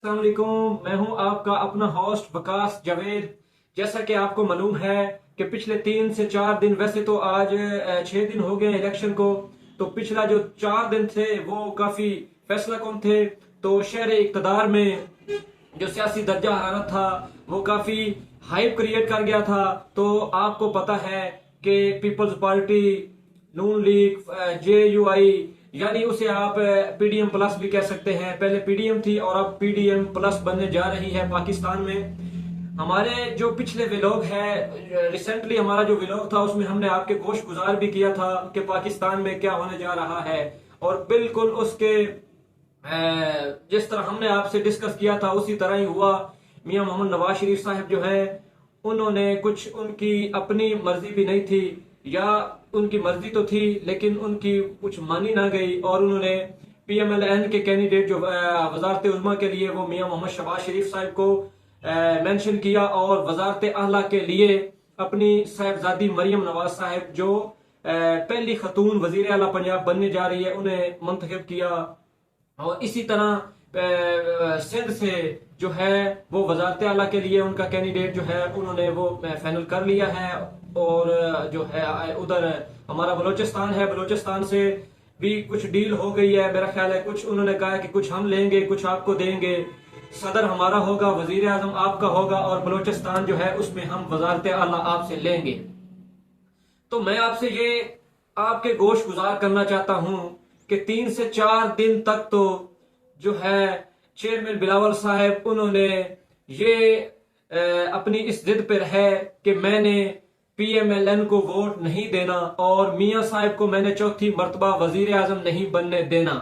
अस्सलाम वालेकुम। मैं हूं आपका अपना होस्ट वकास जावेद। जैसा कि आपको मालूम है कि पिछले 3 से 4 दिन, वैसे तो आज 6 दिन हो गए इलेक्शन को, तो पिछला जो 4 दिन थे वो काफी फैसला कुन थे। तो शहर इक़्तिदार में जो सियासी दर्जा हरारत था वो काफी हाइप क्रिएट कर गया था। तो आपको पता है कि पीपल्स पार्टी, नून लीग, JUI, यानी उसे आप PDM प्लस भी कह सकते हैं। पहले PDM थी और अब PDM प्लस बनने जा रही है पाकिस्तान में। हमारे जो पिछले व्लॉग है, रिसेंटली हमारा जो व्लॉग था उसमें हमने आपके गोश गुजार भी किया था कि पाकिस्तान में क्या होने जा रहा है, और बिल्कुल उसके जिस तरह हमने आपसे डिस्कस किया था उसी तरह ही हुआ। मियां मोहम्मद नवाज शरीफ साहब जो है, उन्होंने कुछ, उनकी अपनी मर्जी भी नहीं थी, या उनकी मर्जी तो थी लेकिन उनकी कुछ मानी ना गई, और उन्होंने PMLN के कैंडिडेट जो वजारत उज़्मा के लिए, वो मियां मोहम्मद शहबाज शरीफ साहब को मेंशन किया, और वजारत आला के लिए अपनी साहिबजादी मरियम नवाज साहब जो पहली खतून वजीर आला पंजाब बनने जा रही है, उन्हें मुंतखब किया। और इसी तरह सिंध से जो है वो वजारत आला के लिए उनका कैंडिडेट जो है उन्होंने वो फाइनल कर लिया है। और जो है उधर हमारा बलोचिस्तान है, बलोचिस्तान से भी कुछ डील हो गई है मेरा ख्याल है। कुछ उन्होंने कहा है कि कुछ हम लेंगे, कुछ आपको देंगे, सदर हमारा होगा, वजीर आजम आपका होगा, और बलोचिस्तान जो है उसमें हम वजारत आला आपसे लेंगे। तो मैं आपसे ये आपके गोश गुजार करना चाहता हूं कि 3 से 4 दिन तक तो जो है चेयरमैन बिलावल साहब, उन्होंने ये अपनी इस जिद पर है कि मैंने PMLN को वोट नहीं देना, और मियां साहब को मैंने चौथी मर्तबा वजीर आजम नहीं बनने देना।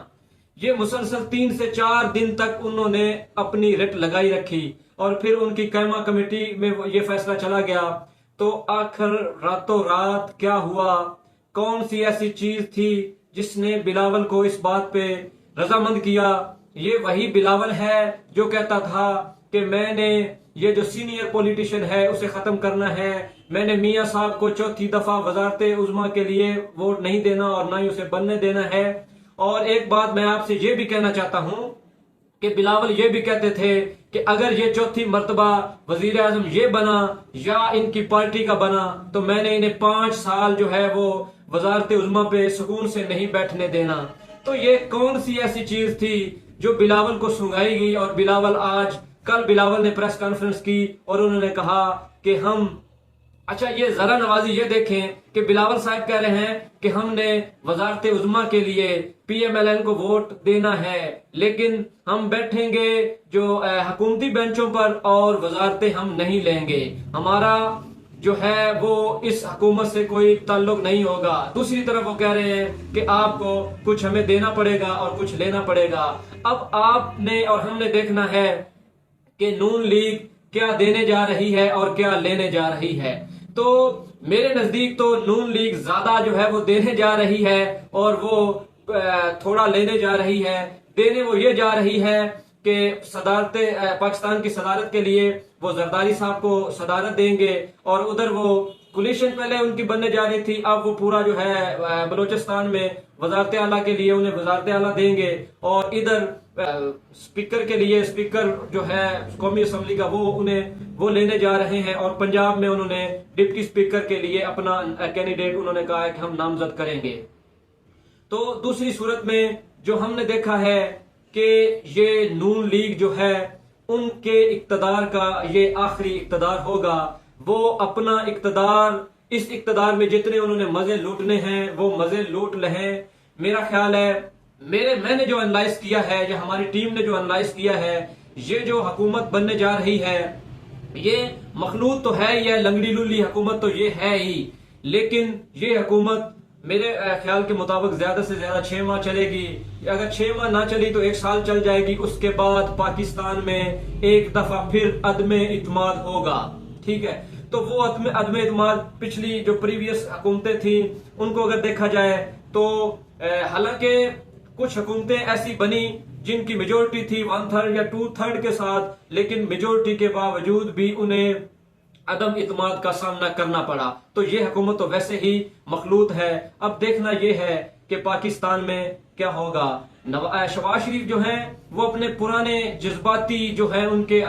ये मुसलसल 3 से 4 दिन तक उन्होंने अपनी रिट लगाई रखी, और फिर उनकी कैमा कमेटी में ये फैसला चला गया। तो आखिर रातों रात क्या हुआ, कौन सी ऐसी चीज थी जिसने बिलावल को इस बात पे रजामंद किया? ये वही बिलावल है जो कहता था कि मैंने ये जो सीनियर पॉलिटिशियन है उसे खत्म करना है, मैंने मियां साहब को चौथी दफा वजारत उज़्मा के लिए वोट नहीं देना और ना ही उसे बनने देना है। और एक बात मैं आपसे ये भी कहना चाहता हूं कि बिलावल ये भी कहते थे कि अगर ये चौथी मर्तबा वजीर आजम ये बना या इनकी पार्टी का बना, तो मैंने इन्हें 5 साल जो है वो वजारत उज़्मा पे सुकून से नहीं बैठने देना। तो ये कौन सी ऐसी चीज थी जो बिलावल को सुंघाई गई? और कल बिलावल ने प्रेस कॉन्फ्रेंस की और उन्होंने कहा कि अच्छा, ये जरा नवाजी ये देखें कि बिलावल साहब कह रहे हैं कि हमने वजारत उज़्मा के लिए PMLN को वोट देना है, लेकिन हम बैठेंगे जो हुकूमती बेंचों पर और वजारतें हम नहीं लेंगे, हमारा जो है वो इस हुकूमत से कोई ताल्लुक नहीं होगा। दूसरी तरफ वो कह रहे हैं कि आपको कुछ हमें देना पड़ेगा और कुछ लेना पड़ेगा। अब आपने और हमने देखना है कि नून लीग क्या देने जा रही है और क्या लेने जा रही है। तो मेरे नजदीक तो नून लीग ज्यादा जो है वो देने जा रही है और वो थोड़ा लेने जा रही है। देने वो ये जा रही है कि सदारत पाकिस्तान की सदारत के लिए वो जरदारी साहब को सदारत देंगे, और उधर वो कोलिशन पहले उनकी बनने जा रही थी, अब वो पूरा जो है बलोचिस्तान में वजारत आला के लिए उन्हें वजारत आला देंगे, और इधर स्पीकर के लिए स्पीकर जो है कौमी असम्बली का वो लेने जा रहे हैं, और पंजाब में उन्होंने डिप्टी स्पीकर के लिए अपना कैंडिडेट उन्होंने कहा है कि हम नामजद करेंगे। तो दूसरी सूरत में जो हमने देखा है कि ये नून लीग जो है उनके इक्तदार का ये आखिरी इक्तदार होगा। वो अपना इक्तदार, इस इक्तदार में जितने उन्होंने मजे लूटने हैं वो मजे लूट लें। मेरा ख्याल है, मैंने जो एनालाइज किया है या हमारी टीम ने जो एनालाइज किया है, ये जो हुकूमत बनने जा रही है ये मखलूत तो है, ये लंगड़ी लुल्ली हुकूमत तो ये है ही, लेकिन ये हुकूमत मेरे ख्याल के मुताबिक ज्यादा से ज्यादा 6 माह चलेगी। अगर 6 माह ना चली तो 1 साल चल जाएगी। उसके बाद पाकिस्तान में एक दफा फिर अदम इत्माद होगा। ठीक है, तो वो अदम इत्माद पिछली जो प्रीवियस हुकूमतें थी उनको अगर देखा जाए तो हालांकि कुछ हुकूमतें ऐसी बनी जिनकी मेजोरिटी थी 1/3 या 2/3 के साथ, लेकिन मेजोरिटी के बावजूद भी उन्हें अदम इत्माद का सामना करना पड़ा। तो ये हुकूमत तो वैसे ही मखलूत है। अब देखना यह है कि पाकिस्तान में क्या होगा। شہباز شریف جو ہیں وہ اپنے پرانے جذباتی جو ہے ان کے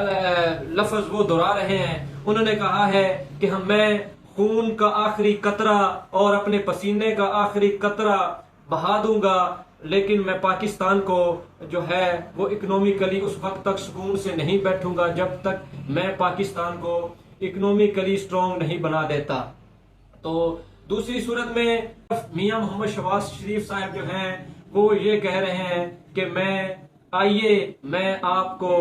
لفظ وہ دہرا رہے ہیں. انہوں نے کہا ہے کہ میں خون کا آخری قطرہ اور اپنے پسینے کا آخری قطرہ بہا دوں گا، لیکن میں پاکستان کو جو ہے وہ اکنومیکلی اس وقت تک سکون سے نہیں بیٹھوں گا جب تک میں پاکستان کو اکنومیکلی سٹرونگ نہیں بنا دیتا. تو دوسری صورت میں میاں محمد شہباز شریف صاحب جو ہیں وہ یہ کہہ رہے ہیں کہ میں آپ کو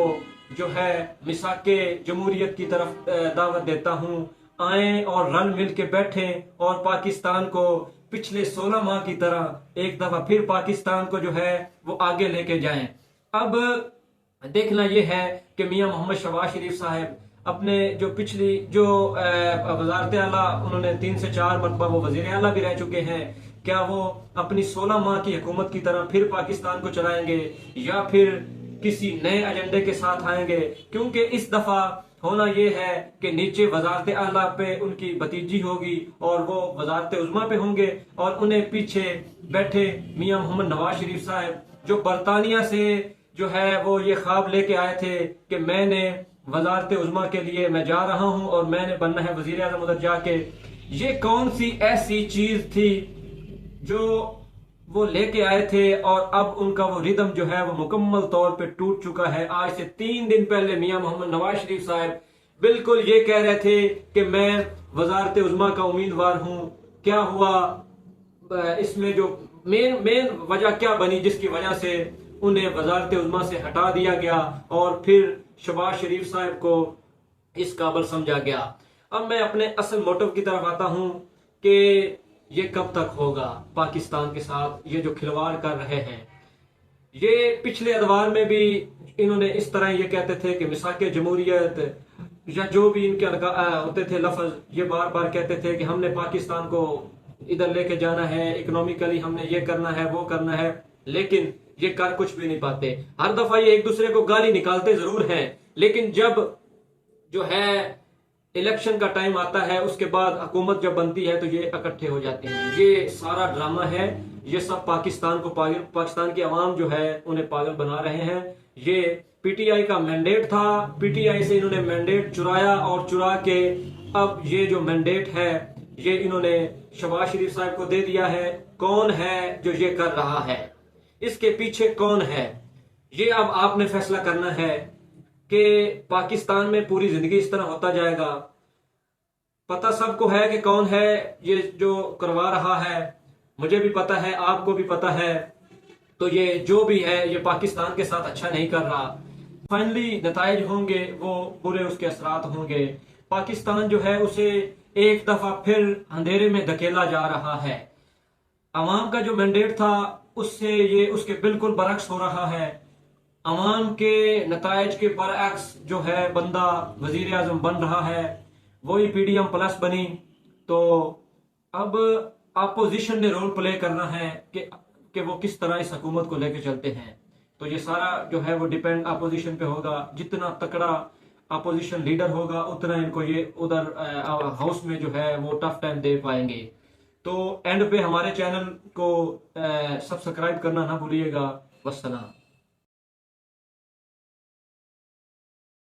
جو ہے میثاق جمہوریت کی طرف دعوت دیتا ہوں، آئیں اور رل مل کے بیٹھیں اور پاکستان کو پچھلے 16 ماہ کی طرح ایک دفعہ پھر پاکستان کو جو ہے وہ آگے لے کے جائیں. اب دیکھنا یہ ہے کہ میاں محمد شہباز شریف صاحب اپنے جو پچھلی جو وزارت اعلیٰ انہوں نے 3 سے 4 مرتبہ وہ وزیر اعلیٰ بھی رہ چکے ہیں، کیا وہ اپنی 16 ماہ کی حکومت کی طرح پھر پاکستان کو چلائیں گے یا پھر کسی نئے ایجنڈے کے ساتھ آئیں گے؟ کیونکہ اس دفعہ ہونا یہ ہے کہ نیچے وزارت اعلیٰ پہ ان کی بھتیجی ہوگی اور وہ وزارت عظمیٰ پہ ہوں گے، اور انہیں پیچھے بیٹھے میاں محمد نواز شریف صاحب جو برطانیہ سے جو ہے وہ یہ خواب لے کے آئے تھے کہ میں نے وزارت عظمیٰ کے لیے میں جا رہا ہوں اور میں نے بننا ہے وزیر اعظم ادھر جا کے. یہ کون سی ایسی چیز تھی جو وہ لے کے آئے تھے اور اب ان کا وہ ردم جو ہے وہ مکمل طور پہ ٹوٹ چکا ہے. آج سے 3 دن پہلے میاں محمد نواز شریف صاحب بالکل یہ کہہ رہے تھے کہ میں وزارت عظمیٰ کا امیدوار ہوں. کیا ہوا اس میں جو مین وجہ کیا بنی جس کی وجہ سے انہیں وزارت عظمیٰ سے ہٹا دیا گیا اور پھر شہباز شریف صاحب کو اس قابل سمجھا گیا؟ اب میں اپنے اصل موٹو کی طرف آتا ہوں کہ یہ کب تک ہوگا پاکستان کے ساتھ یہ جو کھلواڑ کر رہے ہیں. یہ پچھلے ادوار میں بھی انہوں نے اس طرح یہ کہتے تھے کہ میثاق جمہوریت یا جو بھی ان کے ہوتے تھے لفظ، یہ بار بار کہتے تھے کہ ہم نے پاکستان کو ادھر لے کے جانا ہے، اکنومیکلی ہم نے یہ کرنا ہے وہ کرنا ہے، لیکن یہ کر کچھ بھی نہیں پاتے. ہر دفعہ یہ ایک دوسرے کو گالی نکالتے ضرور ہیں، لیکن جب جو ہے الیکشن کا ٹائم آتا ہے اس کے بعد حکومت جب بنتی ہے تو یہ اکٹھے ہو جاتے ہیں. یہ سارا ڈرامہ ہے، یہ سب پاکستان کو پاکستان کی عوام جو ہے انہیں پاگل بنا رہے ہیں. یہ پی ٹی آئی کا مینڈیٹ تھا، پی ٹی آئی سے انہوں نے مینڈیٹ چرایا اور چرا کے اب یہ جو مینڈیٹ ہے یہ انہوں نے شہباز شریف صاحب کو دے دیا ہے. کون ہے جو یہ کر رہا ہے؟ اس کے پیچھے کون ہے؟ یہ اب آپ نے فیصلہ کرنا ہے کہ پاکستان میں پوری زندگی اس طرح ہوتا جائے گا. پتہ سب کو ہے کہ کون ہے یہ جو کروا رہا ہے، مجھے بھی پتہ ہے، آپ کو بھی پتہ ہے. تو یہ جو بھی ہے یہ پاکستان کے ساتھ اچھا نہیں کر رہا. فائنلی نتائج ہوں گے وہ برے، اس کے اثرات ہوں گے. پاکستان جو ہے اسے ایک دفعہ پھر اندھیرے میں دھکیلا جا رہا ہے. عوام کا جو مینڈیٹ تھا اس سے یہ اس کے بالکل برعکس ہو رہا ہے. عوام کے نتائج کے برعکس جو ہے بندہ وزیر اعظم بن رہا ہے، وہی پی ڈی ایم پلس بنی. تو اب اپوزیشن نے رول پلے کرنا ہے کہ وہ کس طرح اس حکومت کو لے کے چلتے ہیں. تو یہ سارا جو ہے وہ ڈیپینڈ اپوزیشن پہ ہوگا. جتنا تکڑا اپوزیشن لیڈر ہوگا اتنا ان کو یہ ادھر ہاؤس میں جو ہے وہ ٹف ٹائم دے پائیں گے. تو اینڈ پہ ہمارے چینل کو سبسکرائب کرنا نہ بھولیے گا. والسلام.